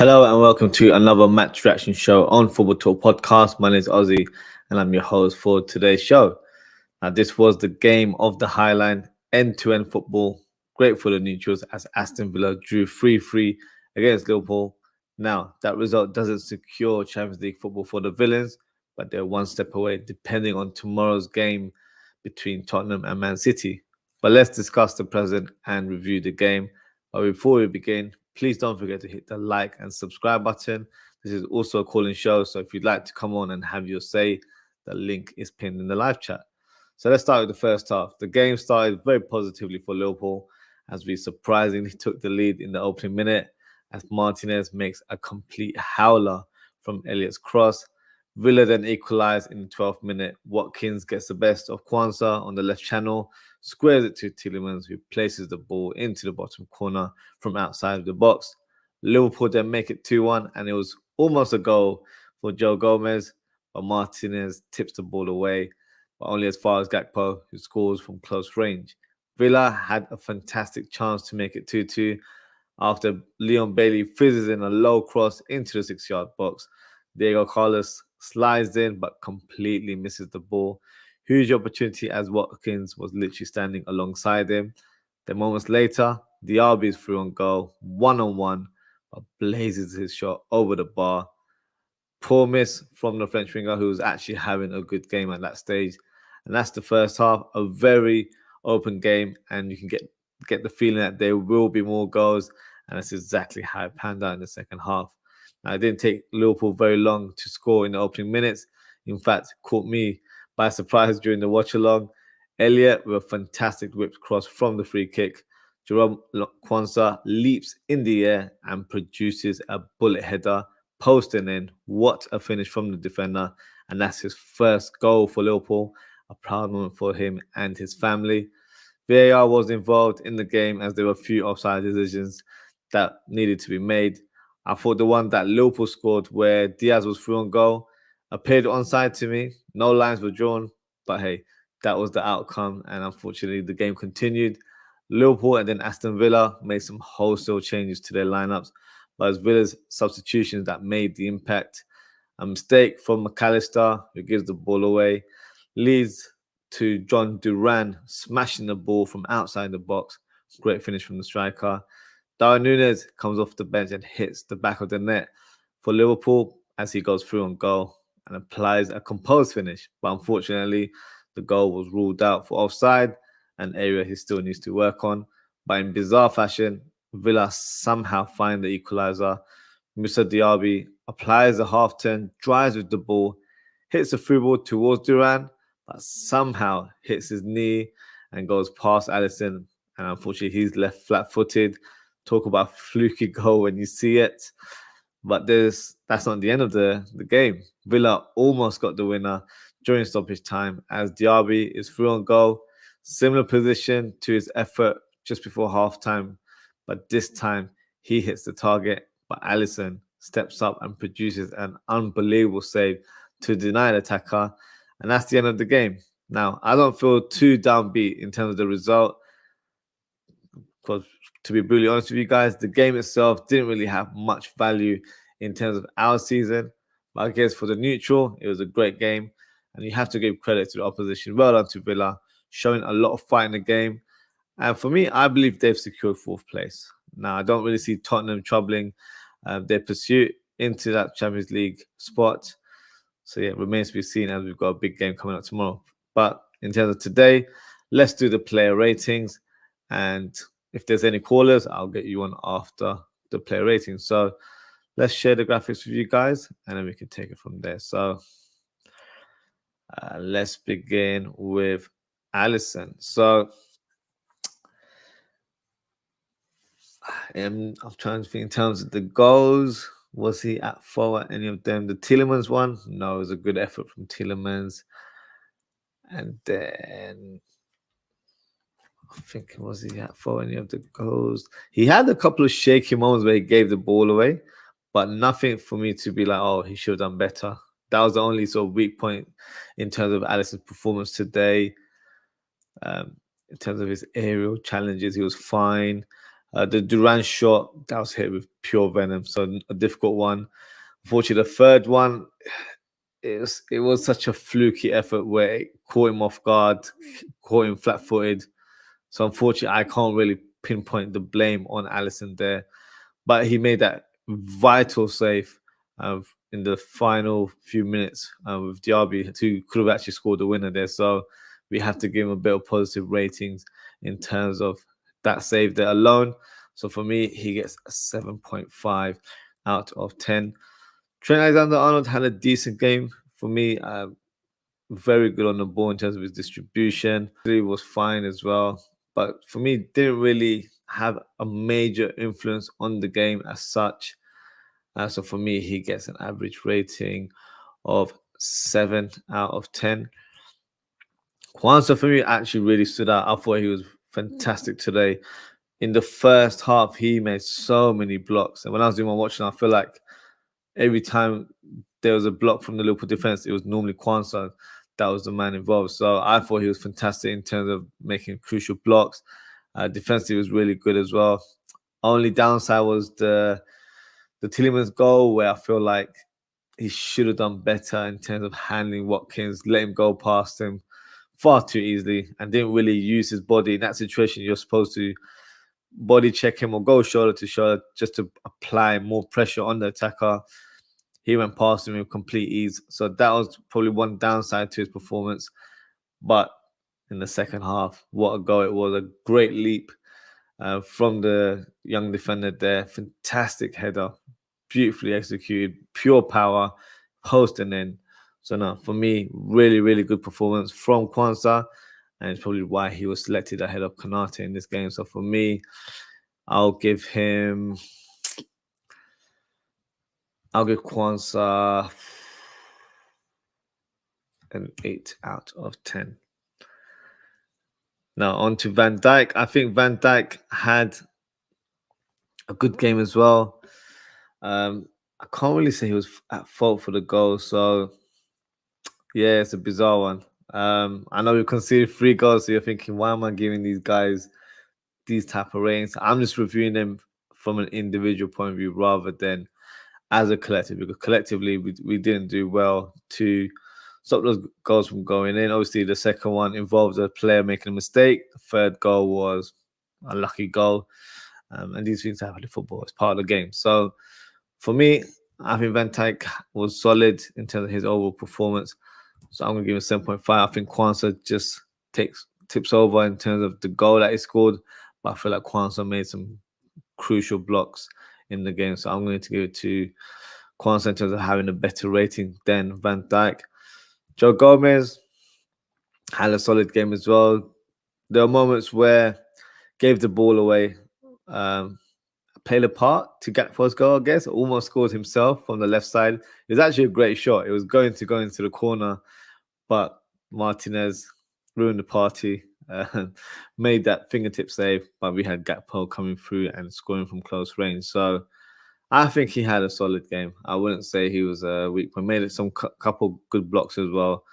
Hello and welcome to another match reaction show on Football Talk Podcast. My name is Ozzy and I'm your host for today's show. Now, this was the game of the Highline, end-to-end football. Great for the neutrals as Aston Villa drew 3-3 against Liverpool. Now, that result doesn't secure Champions League football for the Villains, but they're one step away depending on tomorrow's game between Tottenham and Man City. But let's discuss the present and review the game. But before we begin, please don't forget to hit the like and subscribe button. This is also a calling show, so if you'd like to come on and have your say, the link is pinned in the live chat. So let's start with the first half. The game started very positively for Liverpool as we surprisingly took the lead in the opening minute as Martinez makes a complete howler from Elliott's cross. Villa then equalised in the 12th minute. Watkins gets the best of Kwanzaa on the left channel, squares it to Tielemans, who places the ball into the bottom corner from outside of the box. Liverpool then make it 2-1, and it was almost a goal for Joe Gomez, but Martinez tips the ball away, but only as far as Gakpo, who scores from close range. Villa had a fantastic chance to make it 2-2 after Leon Bailey fizzes in a low cross into the 6-yard box. Diego Carlos slides in but completely misses the ball. Huge opportunity as Watkins was literally standing alongside him. Then moments later, Diaby is through on goal, one-on-one, but blazes his shot over the bar. Poor miss from the French winger, who was actually having a good game at that stage. And that's the first half, a very open game, and you can get the feeling that there will be more goals, and that's exactly how it panned out in the second half. Now, it didn't take Liverpool very long to score in the opening minutes. In fact, it caught me by surprise during the watch-along. Elliott with a fantastic whipped cross from the free kick. Jerome Kwanzaa leaps in the air and produces a bullet header, posting in. What a finish from the defender. And that's his first goal for Liverpool. A proud moment for him and his family. VAR was involved in the game as there were a few offside decisions that needed to be made. I thought the one that Liverpool scored where Diaz was through on goal appeared onside to me. No lines were drawn, but hey, that was the outcome. And unfortunately, the game continued. Liverpool and then Aston Villa made some wholesale changes to their lineups, but it was Villa's substitutions that made the impact. A mistake from McAllister, who gives the ball away, leads to John Duran smashing the ball from outside the box. Great finish from the striker. Darwin Núñez comes off the bench and hits the back of the net for Liverpool as he goes through on goal and applies a composed finish. But unfortunately, the goal was ruled out for offside, an area he still needs to work on. But in bizarre fashion, Villa somehow find the equaliser. Mr. Diaby applies a half turn, drives with the ball, hits a through ball towards Duran, but somehow hits his knee and goes past Alisson. And unfortunately, he's left flat-footed. Talk about fluky goal when you see it. But that's not the end of the game. Villa almost got the winner during stoppage time as Diaby is through on goal. Similar position to his effort just before halftime. But this time, he hits the target. But Alisson steps up and produces an unbelievable save to deny the attacker. And that's the end of the game. Now, I don't feel too downbeat in terms of the result. Because to be brutally honest with you guys, the game itself didn't really have much value in terms of our season. But I guess for the neutral, it was a great game. And you have to give credit to the opposition. Well done to Villa, showing a lot of fight in the game. And for me, I believe they've secured fourth place. Now, I don't really see Tottenham troubling their pursuit into that Champions League spot. So yeah, it remains to be seen as we've got a big game coming up tomorrow. But in terms of today, let's do the player ratings. And if there's any callers, I'll get you on after the player ratings. So let's share the graphics with you guys, and then we can take it from there. So let's begin with Alisson. So I'm trying to think in terms of the goals. Was he at fault at any of them? The Tielemans one? No, it was a good effort from Tielemans. And then I think, was he at fault any of the goals? He had a couple of shaky moments where he gave the ball away, but nothing for me to be like, oh, he should have done better. That was the only sort of weak point in terms of Alisson's performance today. In terms of his aerial challenges, he was fine. The Duran shot, that was hit with pure venom, so a difficult one. Unfortunately, the third one, it was such a fluky effort where it caught him off guard, caught him flat-footed. So unfortunately, I can't really pinpoint the blame on Alisson there, but he made that vital save in the final few minutes with Diaby, who could have actually scored the winner there. So we have to give him a bit of positive ratings in terms of that save there alone. So for me, he gets a 7.5 out of 10. Trent Alexander-Arnold had a decent game for me. Very good on the ball in terms of his distribution. He was fine as well, but for me, didn't really have a major influence on the game as such. So for me, he gets an average rating of 7 out of 10. Kwanzaa for me actually really stood out. I thought he was fantastic today. In the first half, he made so many blocks. And when I was doing my watching, I feel like every time there was a block from the Liverpool defense, it was normally Kwanzaa that was the man involved. So I thought he was fantastic in terms of making crucial blocks. Defensively was really good as well. Only downside was the Tielemans goal, where I feel like he should have done better in terms of handling Watkins, let him go past him far too easily, and didn't really use his body. In that situation, you're supposed to body check him or go shoulder to shoulder just to apply more pressure on the attacker. He went past him with complete ease. So that was probably one downside to his performance. But in the second half, what a goal it was. A great leap from the young defender there. Fantastic header. Beautifully executed. Pure power. Post and in. So no, for me, really, really good performance from Kwanzaa. And it's probably why he was selected ahead of Konate in this game. So for me, I'll give Kwanzaa an 8 out of 10. Now on to Van Dijk. I think Van Dijk had a good game as well. I can't really say he was at fault for the goal. So yeah, it's a bizarre one. I know we conceded 3 goals, so you're thinking, why am I giving these guys these type of ratings? I'm just reviewing them from an individual point of view rather than as a collective, because collectively we didn't do well to stop those goals from going in. Obviously, the second one involved a player making a mistake. The third goal was a lucky goal. And these things happen in football. It's part of the game. So for me, I think Van Dijk was solid in terms of his overall performance. So I'm going to give him 7.5. I think Kwanzaa just tips over in terms of the goal that he scored. But I feel like Kwanzaa made some crucial blocks in the game. So I'm going to give it to Kwanzaa in terms of having a better rating than Van Dijk. Joe Gomez had a solid game as well. There were moments where gave the ball away, played a part to Gakpo's goal, I guess. Almost scored himself from the left side. It was actually a great shot. It was going to go into the corner, but Martinez ruined the party, made that fingertip save, but we had Gakpo coming through and scoring from close range. So I think he had a solid game. I wouldn't say he was weak, but made it some couple good blocks as well.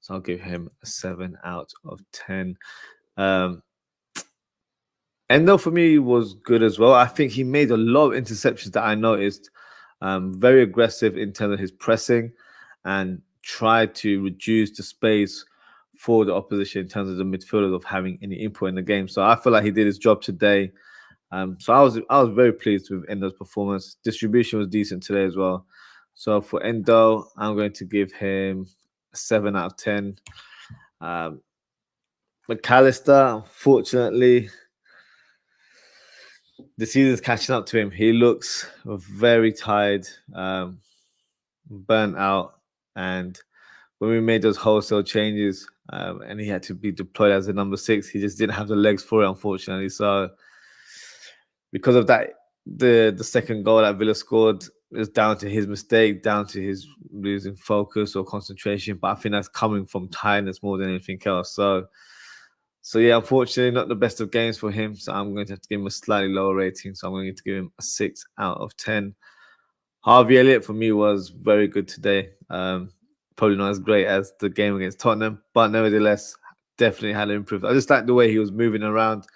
So I'll give him a 7 out of 10. Endo for me was good as well. I think he made a lot of interceptions that I noticed. Very aggressive in terms of his pressing and tried to reduce the space for the opposition in terms of the midfielders of having any input in the game. So I feel like he did his job today. So I was very pleased with Endo's performance. Distribution was decent today as well. So for Endo, I'm going to give him a 7 out of 10. McAllister, unfortunately, the season's catching up to him. He looks very tired, burnt out, and when we made those wholesale changes and he had to be deployed as a number 6, he just didn't have the legs for it, unfortunately. So because of that, the second goal that Villa scored is down to his mistake, down to his losing focus or concentration. But I think that's coming from tiredness more than anything else. So yeah, unfortunately, not the best of games for him. So I'm going to have to give him a slightly lower rating. So I'm going to give him a 6 out of 10. Harvey Elliott for me was very good today. Probably not as great as the game against Tottenham, but nevertheless, definitely had improved. I just like the way he was moving around,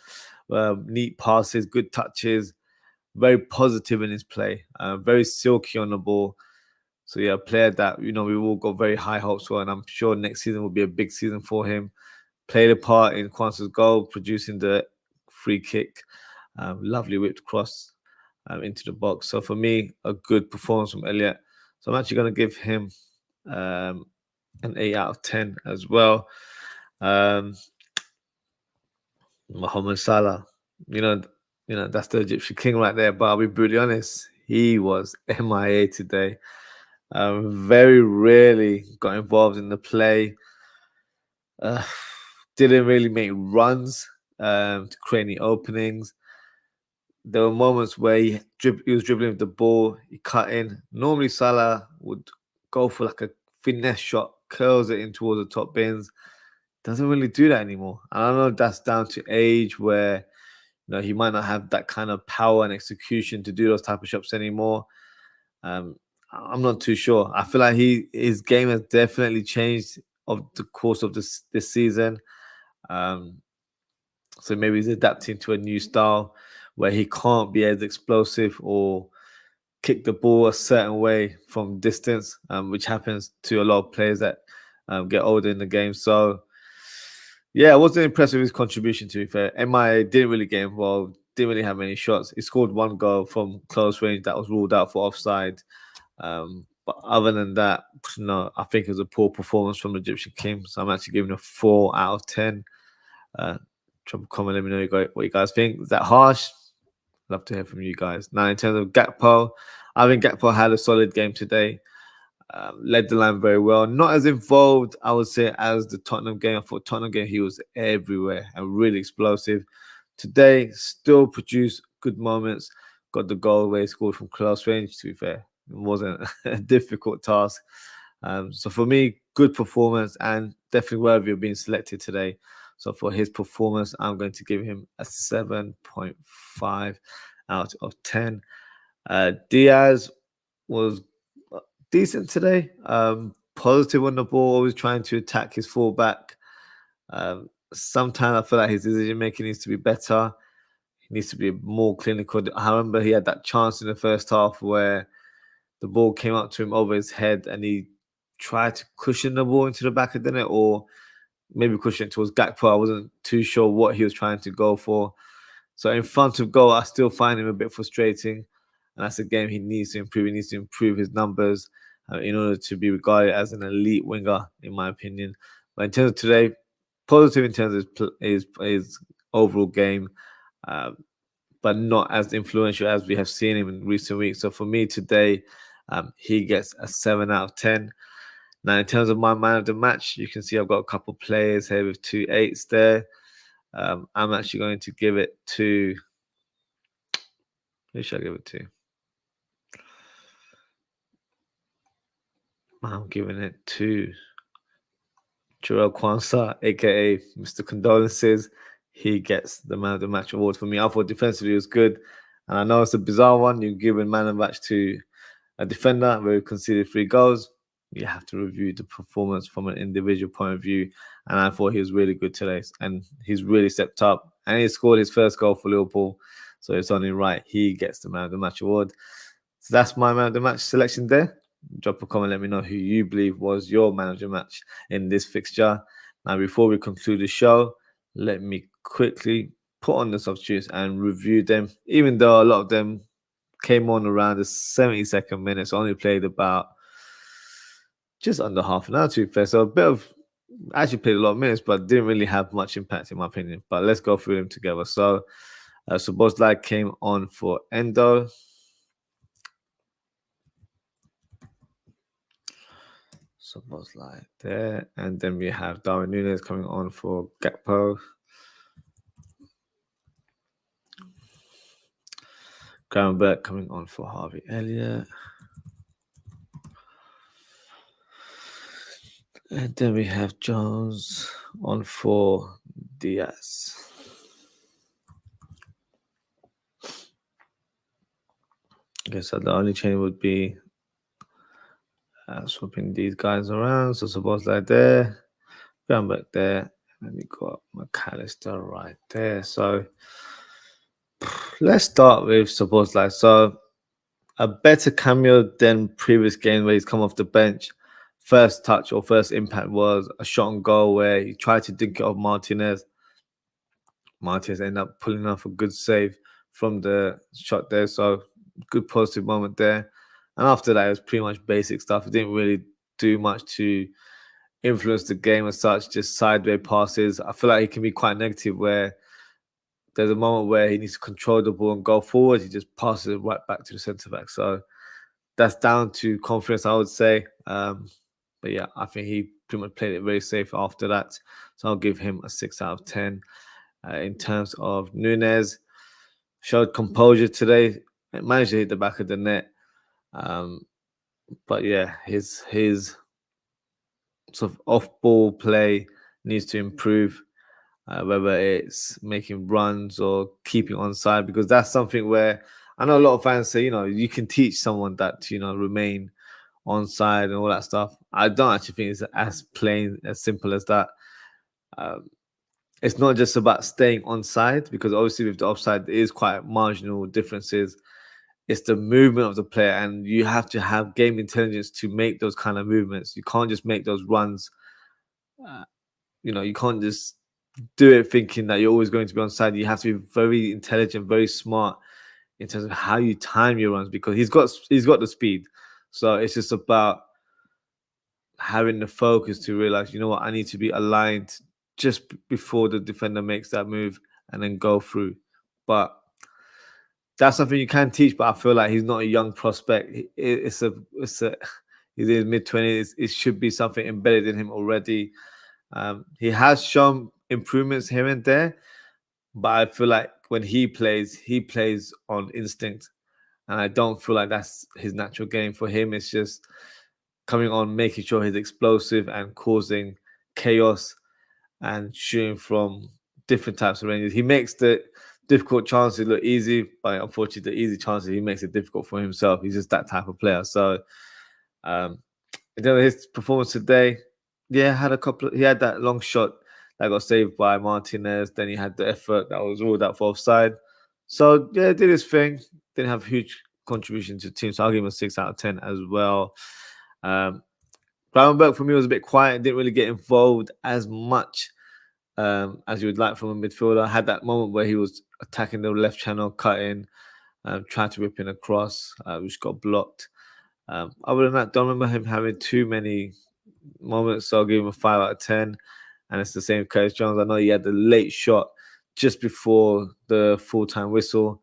neat passes, good touches, very positive in his play, very silky on the ball. So yeah, a player that we've all got very high hopes for, and I'm sure next season will be a big season for him. Played a part in Kwanzaa's goal, producing the free kick, lovely whipped cross into the box. So for me, a good performance from Elliot. So I'm actually going to give him an 8 out of 10 as well. Mohamed Salah, you know, that's the Egyptian king right there. But I'll be brutally honest, he was MIA today. Very rarely got involved in the play. Didn't really make runs to create any openings. There were moments where he was dribbling with the ball, he cut in. Normally Salah would go for like a finesse shot, curls it in towards the top bins. Doesn't really do that anymore. I don't know if that's down to age, where he might not have that kind of power and execution to do those type of shots anymore. I'm not too sure. I feel like his game has definitely changed of the course of this season. So maybe he's adapting to a new style where he can't be as explosive or kick the ball a certain way from distance, which happens to a lot of players that get older in the game. So yeah, I wasn't impressed with his contribution, to be fair. MI didn't really get involved, didn't really have many shots. He scored one goal from close range that was ruled out for offside. But other than that, no, I think it was a poor performance from the Egyptian King. So I'm actually giving a 4 out of 10. Drop a comment, let me know what you guys think. Is that harsh? Love to hear from you guys. Now, in terms of Gakpo, I think Gakpo had a solid game today. Led the line very well. Not as involved, I would say, as the Tottenham game. I thought Tottenham game, he was everywhere and really explosive. Today, still produced good moments. Got the goal where he scored from close range, to be fair. It wasn't a difficult task. So for me, good performance and definitely worthy of being selected today. So for his performance, I'm going to give him a 7.5 out of 10. Diaz was decent today. Positive on the ball, always trying to attack his fullback. Sometimes I feel like his decision making needs to be better. He needs to be more clinical. I remember he had that chance in the first half where the ball came up to him over his head and he tried to cushion the ball into the back of the net, or maybe cushion it towards Gakpo. I wasn't too sure what he was trying to go for. So in front of goal, I still find him a bit frustrating. And that's a game he needs to improve. He needs to improve his numbers in order to be regarded as an elite winger, in my opinion. But in terms of today, positive in terms of his overall game, but not as influential as we have seen him in recent weeks. So for me today, he gets a 7 out of 10. Now, in terms of my man of the match, you can see I've got a couple players here with 2 8s there. I'm actually going to give it to... Who should I give it to? I'm giving it to Jarrell Kwanzaa, aka Mr. Condolences. He gets the man of the match award for me. I thought defensively was good. And I know it's a bizarre one. You're giving man of the match to a defender where he conceded 3 goals. You have to review the performance from an individual point of view. And I thought he was really good today. And he's really stepped up. And he scored his first goal for Liverpool. So it's only right he gets the man of the match award. So that's my man of the match selection there. Drop a comment, let me know who you believe was your man of the match in this fixture. Now, before we conclude the show, let me quickly put on the substitutes and review them, even though a lot of them came on around the 72nd minute. So only played about just under half an hour, to be fair. So a bit of, actually played a lot of minutes, but didn't really have much impact in my opinion. But let's go through them together. So OZZWRLD came on for Endo. OZZWRLD there. And then we have Darwin Núñez coming on for Gakpo. Gravenberch coming on for Harvey Elliott. And then we have Jones on for Diaz. Okay, so the only change would be swapping these guys around. So OZZWRLD there, Gravenberch there, and then you got McAllister right there. So Let's start with suppose like so. A better cameo than previous games where he's come off the bench. First touch or first impact was a shot on goal where he tried to dink it off Martinez. Martinez ended up pulling off a good save from the shot there. So good positive moment there. And after that, it was pretty much basic stuff. It didn't really do much to influence the game as such, just sideways passes. I feel like he can be quite negative where there's a moment where he needs to control the ball and go forward. He just passes it right back to the centre back. So that's down to confidence, I would say. But yeah, I think he pretty much played it very safe after that. So I'll give him a 6 out of 10. In terms of Nunes, showed composure today. Managed to hit the back of the net. But yeah, his sort of off-ball play needs to improve. Whether it's making runs or keeping onside, because that's something where I know a lot of fans say, you can teach someone that to, remain onside and all that stuff. I don't actually think it's as plain, as simple as that. It's not just about staying onside, because obviously with the offside, there is quite marginal differences. It's the movement of the player, and you have to have game intelligence to make those kind of movements. You can't just make those runs. You can't just do it thinking that you're always going to be onside. You have to be very intelligent, very smart in terms of how you time your runs, because he's got the speed. So it's just about having the focus to realize, you know what, I need to be aligned just before the defender makes that move and then go through. But that's something you can teach. But I feel like he's not a young prospect. He's in his mid-20s. It should be something embedded in him already. He has shown improvements here and there, but I feel like when he plays on instinct, and I don't feel like that's his natural game. For him, it's just coming on, making sure he's explosive and causing chaos and shooting from different types of ranges. He makes the difficult chances look easy, but unfortunately, the easy chances, he makes it difficult for himself. He's just that type of player. So, in terms of his performance today, yeah, he had that long shot that got saved by Martinez. Then he had the effort that was ruled out for offside. So yeah, did his thing. Didn't have huge contribution to the team. So I'll give him a 6 out of 10 as well. Gravenberch for me was a bit quiet. Didn't really get involved as much as you would like from a midfielder. Had that moment where he was attacking the left channel, cutting, trying to whip in across, which got blocked. Other than that, don't remember him having too many moments, so I'll give him a 5 out of 10. And it's the same with Curtis Jones. I know he had the late shot just before the full-time whistle,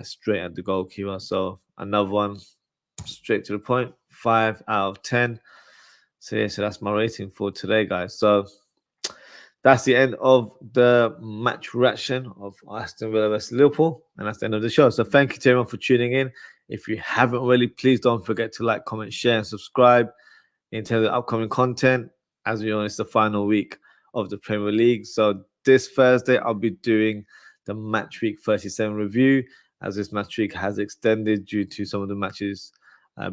straight at the goalkeeper. So another one, straight to the point, 5 out of 10. So yeah, so that's my rating for today, guys. So that's the end of the match reaction of Aston Villa versus Liverpool. And that's the end of the show. So thank you to everyone for tuning in. If you haven't already, please don't forget to like, comment, share, and subscribe in terms of upcoming content. As we know, it's the final week of the Premier League. So this Thursday, I'll be doing the Match Week 37 review, as this match week has extended due to some of the matches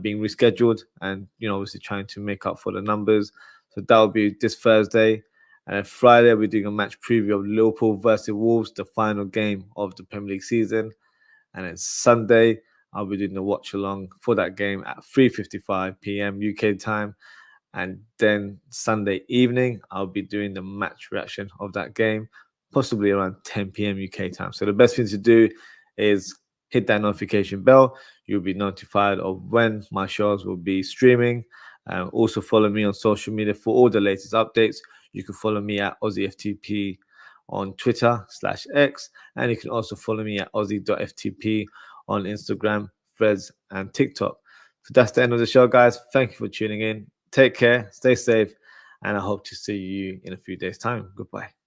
being rescheduled and, obviously trying to make up for the numbers. So that'll be this Thursday. And then Friday, we're doing a match preview of Liverpool versus Wolves, the final game of the Premier League season. And then Sunday, I'll be doing the watch along for that game at 3:55 p.m. UK time. And then Sunday evening, I'll be doing the match reaction of that game, possibly around 10 p.m. UK time. So the best thing to do is hit that notification bell. You'll be notified of when my shows will be streaming. Also follow me on social media for all the latest updates. You can follow me at OZZIE'S on Twitter/X. And you can also follow me at Aussie.ftp on Instagram, Threads, and TikTok. So that's the end of the show, guys. Thank you for tuning in. Take care, stay safe, and I hope to see you in a few days' time. Goodbye.